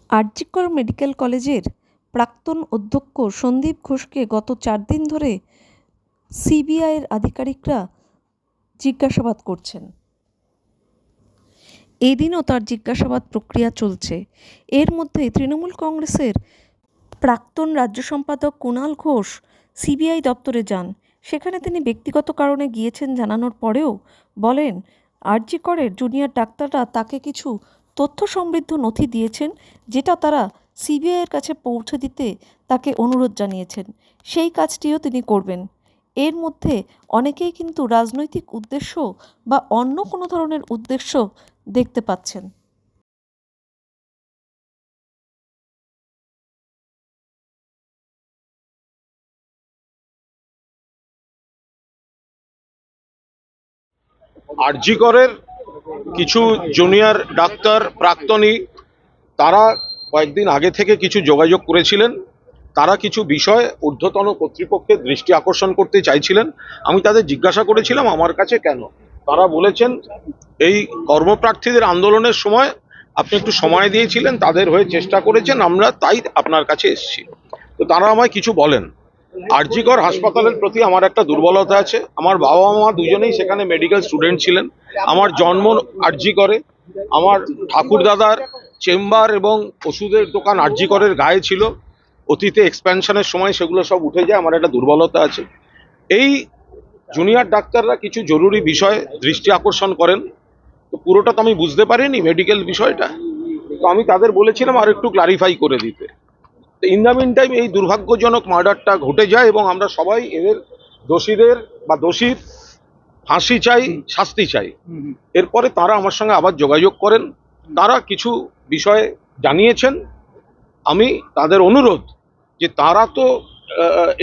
RG Kar medical কলেজের প্রাক্তন অধ্যক্ষ সন্দীপ ঘোষকে গত 4 দিন ধরে সিবিআইয়ের আধিকারিকরা জিজ্ঞাসাবাদ করছেন। এদিনও তার জিজ্ঞাসাবাদ প্রক্রিয়া চলছে। এর মধ্যে তৃণমূল কংগ্রেসের প্রাক্তন রাজ্য সম্পাদক কুণাল ঘোষ সিবিআই দপ্তরে যান। সেখানে তিনি ব্যক্তিগত কারণে গিয়েছেন জানানোর পরেও বলেন, আরজিকরের জুনিয়র ডাক্তাররা তাকে কিছু তথ্য সমৃদ্ধ নথি দিয়েছেন, যেটা তারা সিবিআইয়ের কাছে পৌঁছে দিতে তাকে অনুরোধ জানিয়েছেন। সেই কাজটিও তিনি করবেন। এর মধ্যে অনেকেই কিন্তু রাজনৈতিক উদ্দেশ্য বা অন্য কোনো ধরনের উদ্দেশ্য দেখতে পাচ্ছেন। আরজি করের কিছু জুনিয়র ডাক্তার প্রাক্তনী তারা কয়েকদিন আগে থেকে কিছু যোগাযোগ করেছিলেন। তারা কিছু বিষয় ঊর্ধ্বতন কর্তৃপক্ষের দৃষ্টি আকর্ষণ করতে চাইছিলেন। আমি তাদের জিজ্ঞাসা করেছিলাম আমার কাছে কেন। তারা বলেছেন এই কর্মপ্রার্থীদের আন্দোলনের সময় আপনি একটু সময় দিয়েছিলেন, তাদের হয়ে চেষ্টা করেছেন, আমরা তাই আপনার কাছে এসেছি। তো তারা আমায় কিছু বলেন। আরজিকর হাসপাতালের প্রতি আমার একটা দুর্বলতা আছে। আমার বাবা মা দুজনেই সেখানে মেডিকেল স্টুডেন্ট ছিলেন। আমার জন্ম আরজিকরে। আমার ঠাকুরদাদার চেম্বার এবং ওষুধের দোকান আরজিকরের গায়ে ছিল। অতীতে এক্সপ্যানশনের সময় সেগুলো সব উঠে যায়। আমার একটা দুর্বলতা আছে। এই জুনিয়র ডাক্তাররা কিছু জরুরি বিষয় দৃষ্টি আকর্ষণ করেন। তো পুরোটা তো আমি বুঝতে পারিনি মেডিকেল বিষয়টা। তো আমি তাদের বলেছিলাম আর একটু ক্লারিফাই করে দিতে। ইন দ্য মিন টাইম এই দুর্ভাগ্যজনক মার্ডারটা ঘটে যায় এবং আমরা সবাই এদের দোষীদের বা দোষীর ফাঁসি চাই, শাস্তি চাই। এরপরে তারা আমার সঙ্গে আবার যোগাযোগ করেন। তারা কিছু বিষয় জানিয়েছেন। আমি তাদের অনুরোধ যে তারা তো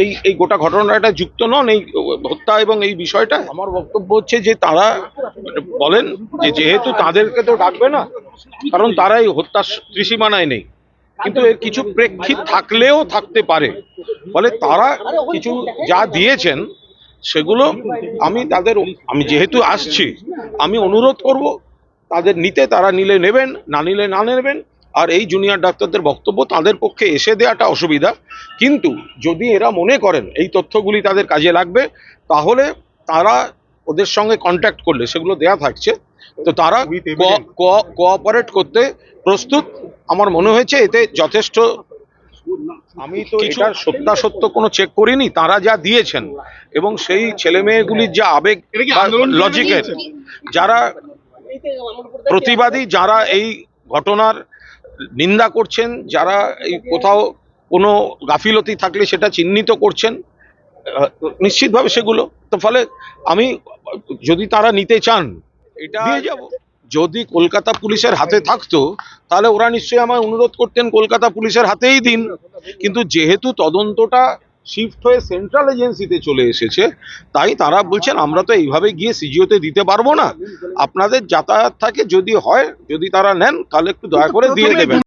এই এই গোটা ঘটনাটা যুক্ত নন, এই হত্যা এবং এই বিষয়টা। আমার বক্তব্য হচ্ছে যে তারা বলেন যে যেহেতু তাদেরকে তো ডাকবে না, কারণ তারা এই হত্যার ত্রিসীমানায় নেই, কিন্তু এর কিছু প্রেক্ষিত থাকলেও থাকতে পারে। ফলে তারা কিছু যা দিয়েছেন সেগুলো আমি যেহেতু আসছি, আমি অনুরোধ করব তাদের নিতে, তারা নিলে নেবেন, না নিলে না নেবেন। আর এই জুনিয়র ডাক্তারদের বক্তব্য তাদের পক্ষে এসে দেওয়াটা অসুবিধা, কিন্তু যদি এরা মনে করেন এই তথ্যগুলি তাদের কাজে লাগবে, তাহলে তারা ওদের সঙ্গে কন্ট্যাক্ট করলে সেগুলো দেয়া থাকছে। তো তারা কোঅপারেট করতে প্রস্তুত। আমার মনে হয়েছে এতে যথেষ্ট। আমি তো এটার সত্যাসত্য কোনো চেক করিনি। তারা যা দিয়েছেন এবং সেই ছেলে মেয়েগুলির যা আবেগ লজিকের, যারা প্রতিবাদী, যারা এই ঘটনার নিন্দা করছেন, যারা এই কোথাও কোনো গাফিলতি থাকলে সেটা চিহ্নিত করছেন, নিশ্চিতভাবে সেগুলো তো ফলে আমি যদি তারা নিতে চান এটা দিয়ে যাব। যদি কলকাতা পুলিশের হাতে থাকতো তাহলে ওরা নিশ্চয়ই আমায় অনুরোধ করতেন কলকাতা পুলিশের হাতেই দিন। কিন্তু যেহেতু তদন্তটা শিফট হয়ে সেন্ট্রাল এজেন্সিতে চলে এসেছে, তাই তারা বলছেন আমরা তো এইভাবে গিয়ে সিজিওতে দিতে পারবো না। আপনাদের যাতায়াত থাকে, যদি হয়, যদি তারা নেন তাহলে একটু দয়া করে দিয়ে দেবেন।